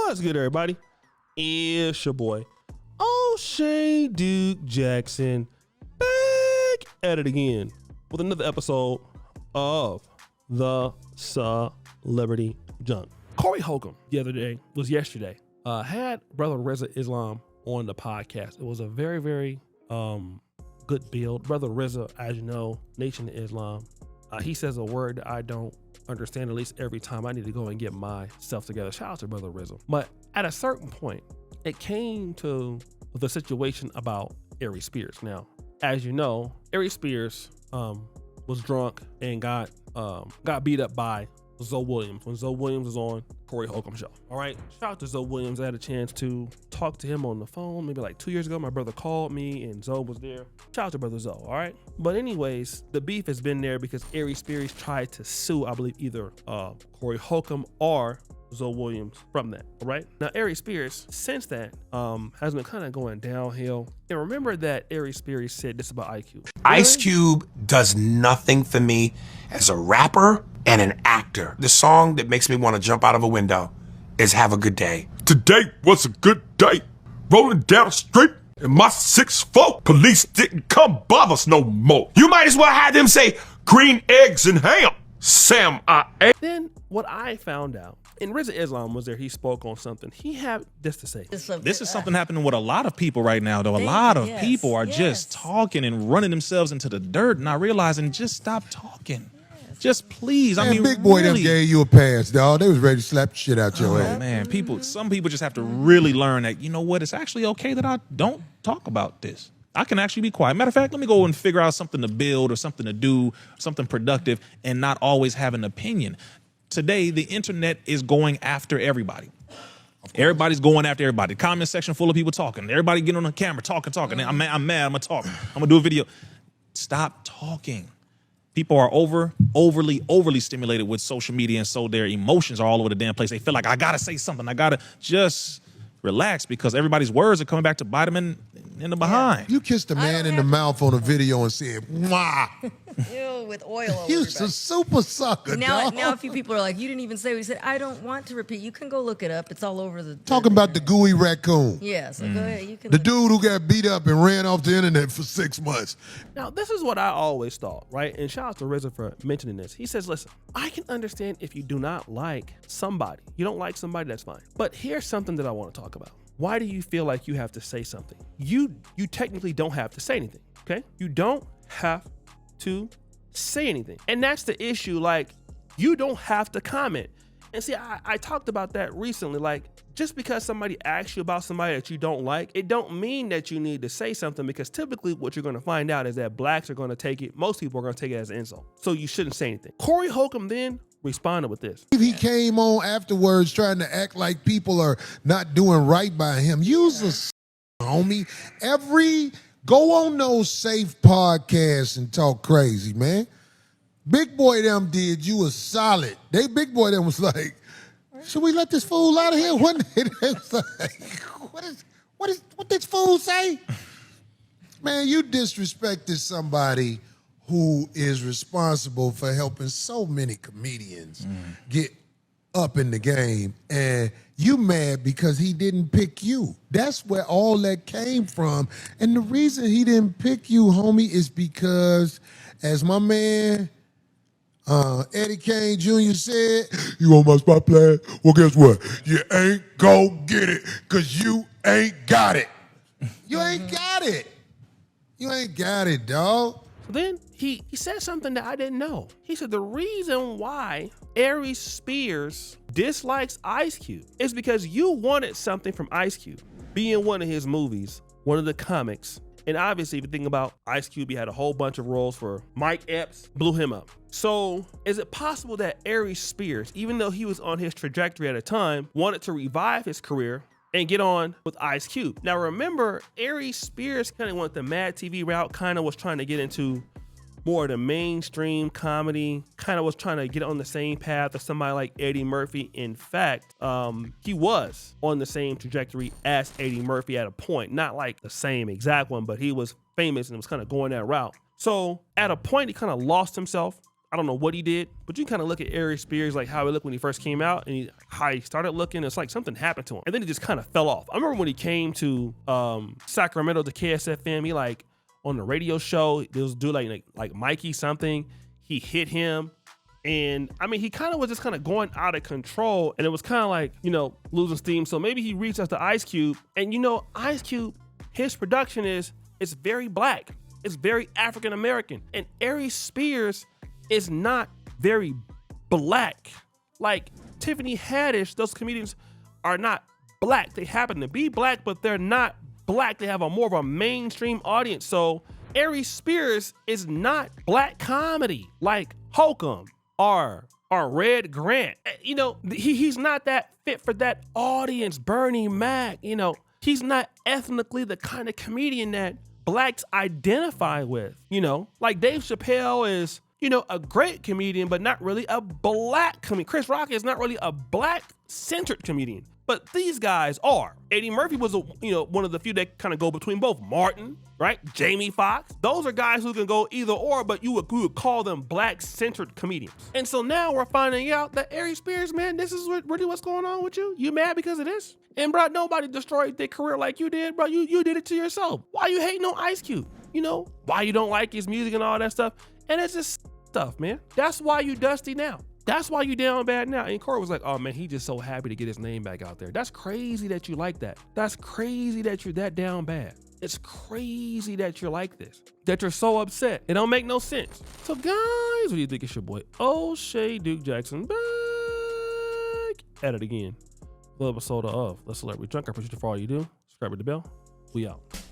What's good, everybody? It's your boy, O'Shea Duke Jackson, back at it again with another episode of the Celebrity Junk. Cory Holcomb yesterday, had Brother Reza Islam on the podcast. It was a very, very good build. Brother Reza, as you know, Nation of Islam. He says a word that I don't understand, at least every time. I need to go and get myself together. Shout out to Brother Reza. But at a certain point, it came to the situation about Aries Spears. Now, as you know, Aries Spears was drunk and got beat up by Zoe Williams when Zoe Williams was on Cory Holcomb show. All right, shout out to Zoe Williams. I had a chance to talk to him on the phone maybe like 2 years ago. My brother called me and Zoe was there. Shout out to Brother Zoe. All right, but anyways, the beef has been there because Aries Spears tried to sue, I believe, either Cory Holcomb or Zoe Williams from that. All right, now Aries Spears since that has been kind of going downhill. And remember that Aries Spears said this about Ice Cube. Ice Cube does nothing for me as a rapper and an actor. The song that makes me want to jump out of a window is Have a Good Day. Today was a good day. Rolling down the street in my 6'4". Police didn't come bother us no more. You might as well have them say green eggs and ham. Sam, I ate. Then what I found out, and Reza Islam was there, he spoke on something. He had this to say. This is something happening with a lot of people right now, though. A lot of people are just talking and running themselves into the dirt, not realizing just stop talking. Just please, Man, I mean, Big Boy really. them gave you a pass, dog. They was ready to slap the shit out your ass. Man, some people just have to really learn that, you know what, it's actually okay that I don't talk about this. I can actually be quiet. Matter of fact, let me go and figure out something to build or something to do, something productive, and not always have an opinion. Today, the internet is going after everybody. Everybody's going after everybody. The comment section full of people talking. Everybody getting on the camera, talking. I'm mad, I'm gonna talk. I'm gonna do a video. Stop talking. People are overly stimulated with social media, and so their emotions are all over the damn place. They feel like I gotta say something. I gotta just relax because everybody's words are coming back to bite them in the behind. You kissed a man in the mouth on a video and said, "Mwah." Ew, with oil over You your a back. super sucker, dog. Now a few people are like, you didn't even say what you said. I don't want to repeat. You can go look it up. It's all over the... Talking about the gooey raccoon. Yeah, so go ahead. You can The look. dude who got beat up and ran off the internet for 6 months. Now, this is what I always thought, right? And shout out to Reza for mentioning this. He says, listen, I can understand if you do not like somebody. You don't like somebody, that's fine. But here's something that I want to talk about. Why do you feel like you have to say something? You technically don't have to say anything, okay? You don't have to say anything. And that's the issue. Like, you don't have to comment. And see, I talked about that recently. Like, just because somebody asks you about somebody that you don't like, it don't mean that you need to say something, because typically what you're going to find out is that blacks are going to take it, most people are going to take it as an insult. So you shouldn't say anything. Cory Holcomb then responded with this. He came on afterwards trying to act like people are not doing right by him. Use a homie. Go on those safe podcasts and talk crazy, man. Big Boy them did you a solid. Big Boy them was like, should we let this fool out of here? One day they was like, what this fool say? Man, you disrespected somebody who is responsible for helping so many comedians get up in the game, and you mad because he didn't pick you. That's where all that came from. And the reason he didn't pick you, homie, is because, as my man Eddie Kane Jr. said, you on my spot plan? Well, guess what? You ain't go get it because you ain't got it. You ain't got it. You ain't got it, dog. So then he said something that I didn't know. He said the reason why Aries Spears dislikes Ice Cube is because you wanted something from Ice Cube. Being one of his movies, one of the comics, and obviously if you think about Ice Cube, he had a whole bunch of roles for Mike Epps, blew him up. So is it possible that Aries Spears, even though he was on his trajectory at a time, wanted to revive his career and get on with Ice Cube? Now remember, Aries Spears kind of went the Mad TV route, kind of was trying to get into more of the mainstream comedy, kind of was trying to get on the same path as somebody like Eddie Murphy. In fact, he was on the same trajectory as Eddie Murphy at a point, not like the same exact one, but he was famous and was kind of going that route. So at a point, he kind of lost himself I don't know what he did, but you kind of look at Aries Spears, like how he looked when he first came out and how he started looking. It's like something happened to him. And then he just kind of fell off. I remember when he came to Sacramento to KSFM, he like on the radio show, there was a dude like Mikey something. He hit him. And I mean, he kind of was just kind of going out of control. And it was kind of like, you know, losing steam. So maybe he reached out to Ice Cube. And you know, Ice Cube, his production it's very black. It's very African American. And Aries Spears is not very black. Like Tiffany Haddish, those comedians are not black. They happen to be black, but they're not black. They have a more of a mainstream audience. So Aries Spears is not black comedy like Holcomb or Red Grant. You know, he's not that fit for that audience. Bernie Mac, you know, he's not ethnically the kind of comedian that blacks identify with. You know, like Dave Chappelle is, you know, a great comedian, but not really a black comedian. Chris Rock is not really a black-centered comedian, but these guys are. Eddie Murphy was, one of the few that kind of go between both. Martin, right? Jamie Foxx. Those are guys who can go either or, but you would call them black-centered comedians. And so now we're finding out that Aries Spears, man, this is really what's going on with you. You mad because of this? And bro, nobody destroyed their career like you did, bro. You did it to yourself. Why you hating on Ice Cube? You know, why you don't like his music and all that stuff. And it's just stuff, man. That's why you dusty now. That's why you down bad now. And Cory was like, oh man, he just so happy to get his name back out there. That's crazy that you like that. That's crazy that you're that down bad. It's crazy that you're like this, that you're so upset. It don't make no sense. So guys, what do you think? It's your boy O'Shea Duke Jackson back at it again. Another episode of The Celebrity Drunk. I appreciate you for all you do. Subscribe to the bell. We out.